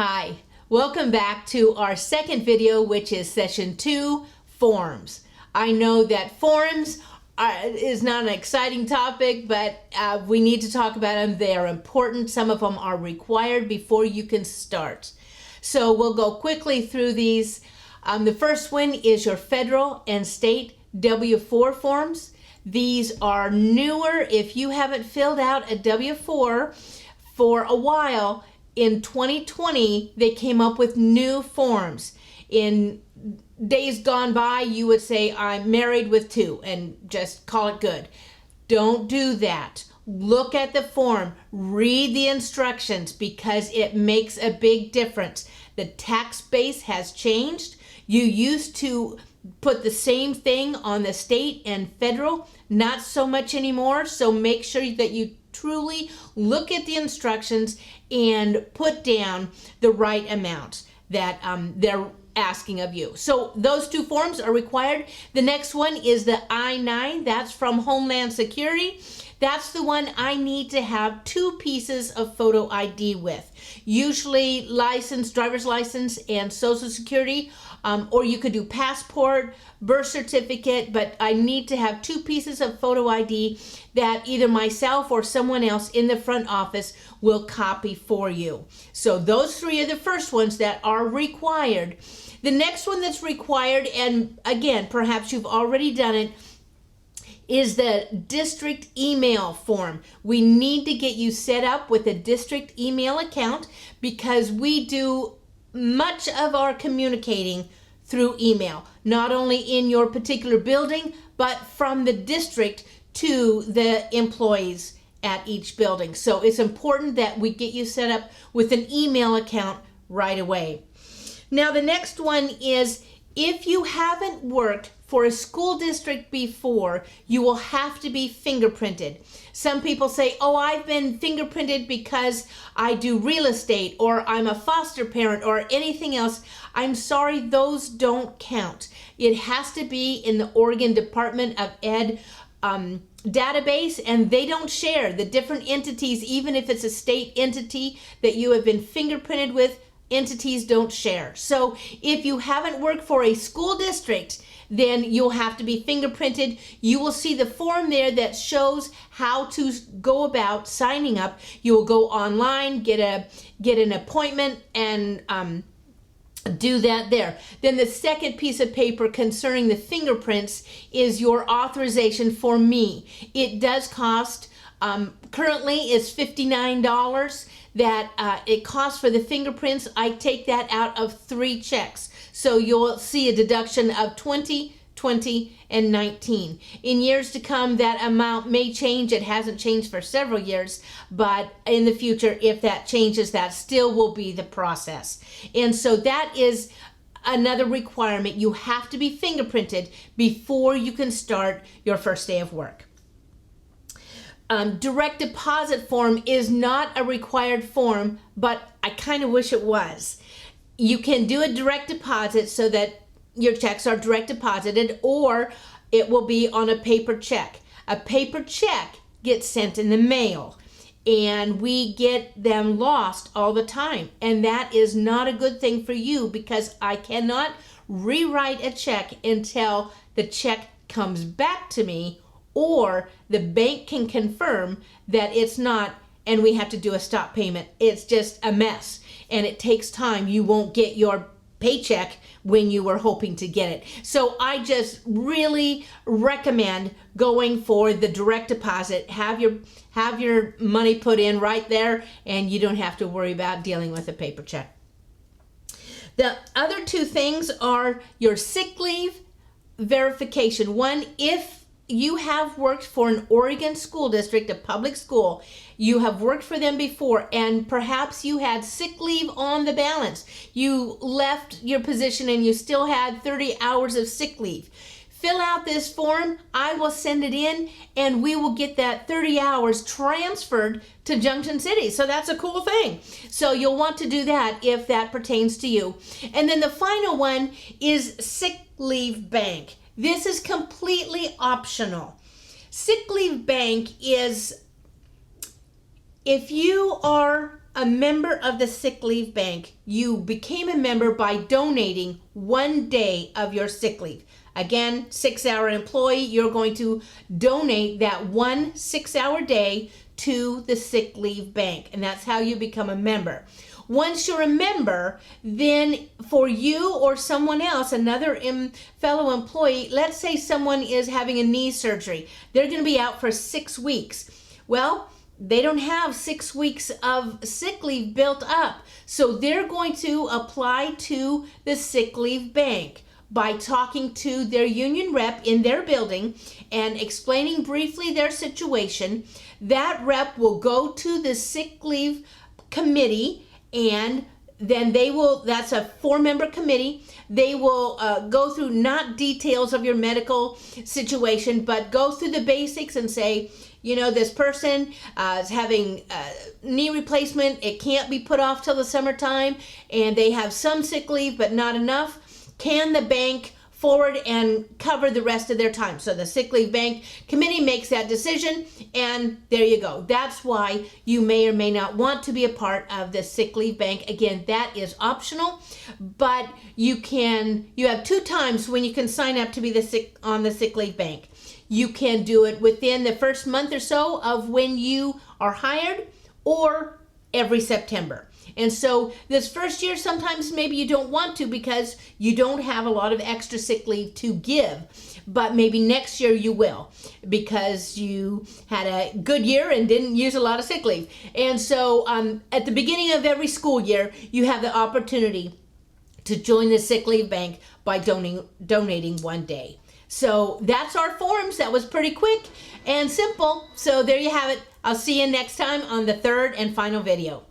Hi, welcome back to our second video, which is session 2, forms. I know that forms is not an exciting topic, but we need to talk about them. They are important. Some of them are required before you can start. So we'll go quickly through these. The first one is your federal and state W-4 forms. These are newer. If you haven't filled out a W-4 for a while, in 2020, they came up with new forms. In days gone by, you would say, I'm married with 2, and just call it good. Don't do that. Look at the form, read the instructions, because it makes a big difference. The tax base has changed. You used to put the same thing on the state and federal, not so much anymore. So make sure that you truly look at the instructions and put down the right amount that they're asking of you. So those 2 forms are required. The next one is the I-9. That's from Homeland Security. That's the one I need to have 2 pieces of photo ID with. Usually license, driver's license, and Social Security, or you could do passport, birth certificate, but I need to have 2 pieces of photo ID that either myself or someone else in the front office will copy for you. So those 3 are the first ones that are required. The next one that's required, and again, perhaps you've already done it, is the district email form. We need to get you set up with a district email account because we do much of our communicating through email, not only in your particular building, but from the district to the employees at each building. So it's important that we get you set up with an email account right away. Now the next one is, if you haven't worked for a school district before, you will have to be fingerprinted. Some people say, oh, I've been fingerprinted because I do real estate, or I'm a foster parent, or anything else. I'm sorry, those don't count. It has to be in the Oregon Department of Ed database, and they don't share the different entities. Even if it's a state entity that you have been fingerprinted with, entities don't share. So if you haven't worked for a school district, then you'll have to be fingerprinted. You will see the form there that shows how to go about signing up. You will go online, get an appointment, and do that there. Then the second piece of paper concerning the fingerprints is your authorization for me. It does cost, currently it's $59 that it costs for the fingerprints. I take that out of 3 checks. So you'll see a deduction of $20, $20, and $19. In years to come, that amount may change. It hasn't changed for several years, but in the future, if that changes, that still will be the process. And so that is another requirement. You have to be fingerprinted before you can start your first day of work. Direct deposit form is not a required form, but I kind of wish it was. You can do a direct deposit so that your checks are direct deposited, or it will be on a paper check. A paper check gets sent in the mail, and we get them lost all the time. And that is not a good thing for you, because I cannot rewrite a check until the check comes back to me, or the bank can confirm that it's not, and we have to do a stop payment. It's just a mess, and it takes time. You won't get your paycheck when you were hoping to get it. So I just really recommend going for the direct deposit. Have your money put in right there, and you don't have to worry about dealing with a paper check. The other 2 things are your sick leave verification. One, if you have worked for an Oregon school district, a public school, you have worked for them before, and perhaps you had sick leave on the balance. You left your position and you still had 30 hours of sick leave. Fill out this form. I will send it in, and we will get that 30 hours transferred to Junction City. So that's a cool thing. So you'll want to do that if that pertains to you. And then the final one is sick leave bank. This is completely optional. Sick leave bank is, if you are a member of the sick leave bank, you became a member by donating 1 day of your sick leave. Again, 6-hour employee, you're going to donate that 1 6-hour day to the sick leave bank, and that's how you become a member. Once you're a member, then for you or someone else, another fellow employee, let's say someone is having a knee surgery, they're going to be out for 6 weeks. Well, they don't have 6 weeks of sick leave built up, so they're going to apply to the sick leave bank by talking to their union rep in their building and explaining briefly their situation. That rep will go to the sick leave committee, and then they will, that's a 4-member committee, they will go through not details of your medical situation, but go through the basics and say, you know, this person is having knee replacement, it can't be put off till the summertime, and they have some sick leave but not enough. Can the bank forward and cover the rest of their time? So the sick leave bank committee makes that decision, and there you go. That's why you may or may not want to be a part of the sick leave bank. Again, that is optional, but you have 2 times when you can sign up to be on the sick leave bank. You can do it within the first month or so of when you are hired, or every September. And so this first year, sometimes maybe you don't want to because you don't have a lot of extra sick leave to give. But maybe next year you will, because you had a good year and didn't use a lot of sick leave. And so at the beginning of every school year, you have the opportunity to join the sick leave bank by donating 1 day. So that's our forms. That was pretty quick and simple. So there you have it. I'll see you next time on the 3rd and final video.